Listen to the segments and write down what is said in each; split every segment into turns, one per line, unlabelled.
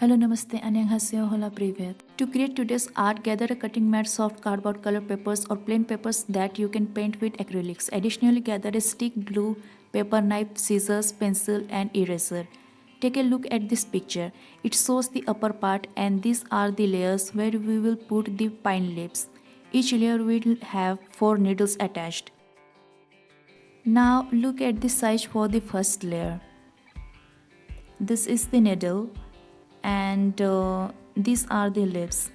Hello, namaste, annyeonghaseyo, hola, privyet. To create today's art, gather a cutting mat, soft cardboard, color papers, or plain papers that you can paint with acrylics. Additionally, gather a stick, glue, paper knife, scissors, pencil, and eraser. Take a look at this picture. It shows the upper part, and these are the layers where we will put the pine leaves. Each layer will have 4 needles attached. Now look at the size for the first layer. This is the needle, and these are the leaves.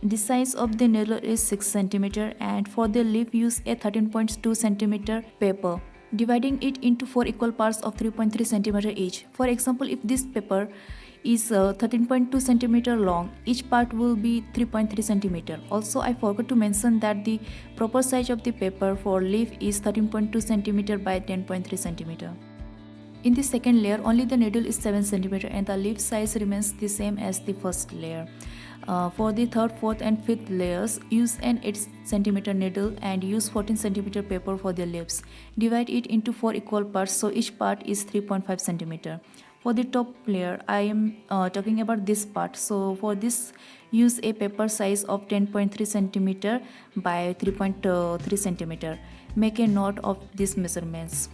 The size of the needle is 6 cm, and for the leaf use a 13.2 cm paper, dividing it into 4 equal parts of 3.3 cm each. For example, if this paper is 13.2 cm long, each part will be 3.3 cm. Also, I forgot to mention that the proper size of the paper for leaf is 13.2 cm by 10.3 cm. In the second layer, only the needle is 7 cm and the leaf size remains the same as the first layer. For the third, fourth and fifth layers, use an 8 cm needle and use 14 cm paper for the leaves. Divide it into 4 equal parts, so each part is 3.5 cm. For the top layer, I am talking about this part. So for this, use a paper size of 10.3 cm by 3.3 cm. Make a note of these measurements.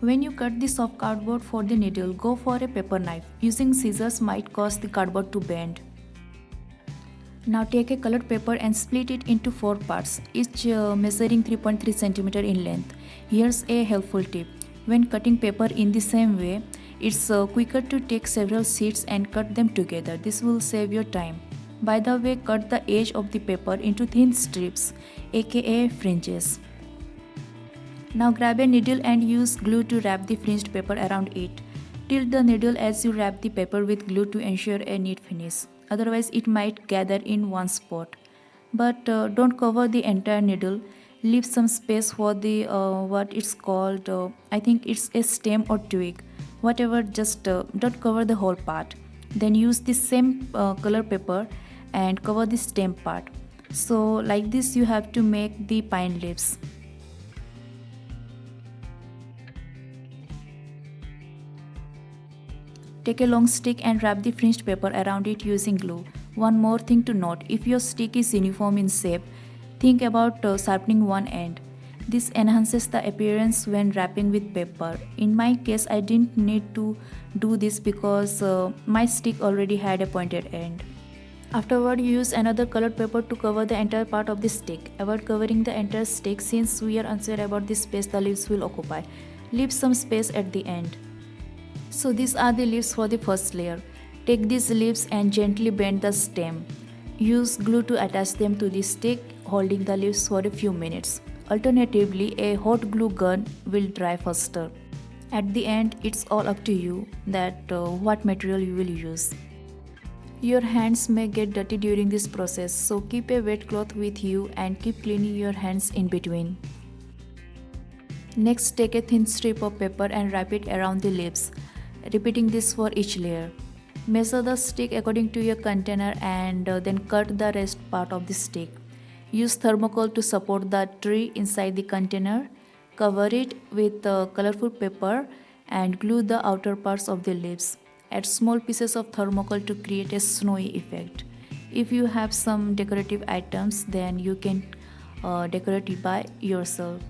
When you cut the soft cardboard for the needle, go for a paper knife. Using scissors might cause the cardboard to bend. Now take a colored paper and split it into 4 parts, each measuring 3.3 cm in length. Here's a helpful tip. When cutting paper in the same way, it's quicker to take several sheets and cut them together. This will save your time. By the way, cut the edge of the paper into thin strips, aka fringes. Now grab a needle and use glue to wrap the fringed paper around it. Tilt the needle as you wrap the paper with glue to ensure a neat finish. Otherwise, it might gather in one spot. But don't cover the entire needle. Leave some space for the what it's called. I think it's a stem or twig. Whatever, just don't cover the whole part. Then use the same color paper and cover the stem part. So like this, you have to make the pine leaves. Take a long stick and wrap the fringed paper around it using glue. One more thing to note, if your stick is uniform in shape, think about sharpening one end. This enhances the appearance when wrapping with paper. In my case, I didn't need to do this because my stick already had a pointed end. Afterward, use another colored paper to cover the entire part of the stick. Avoid covering the entire stick since we are unsure about the space the leaves will occupy. Leave some space at the end. So these are the leaves for the first layer. Take these leaves and gently bend the stem. Use glue to attach them to the stick, holding the leaves for a few minutes. Alternatively, a hot glue gun will dry faster. At the end, it's all up to you that what material you will use. Your hands may get dirty during this process, so keep a wet cloth with you and keep cleaning your hands in between. Next, take a thin strip of paper and wrap it around the leaves. Repeating this for each layer. Measure the stick according to your container and then cut the rest part of the stick. Use thermocol to support the tree inside the container. Cover it with colorful paper and glue the outer parts of the leaves. Add small pieces of thermocol to create a snowy effect. If you have some decorative items, then you can decorate it by yourself.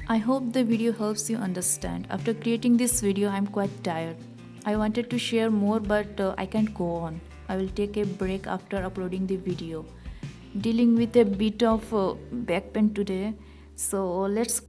I hope the video helps you understand. After creating this video, I'm quite tired. I wanted to share more, but I can't go on. I will take a break after uploading the video. Dealing with a bit of back pain today, so let's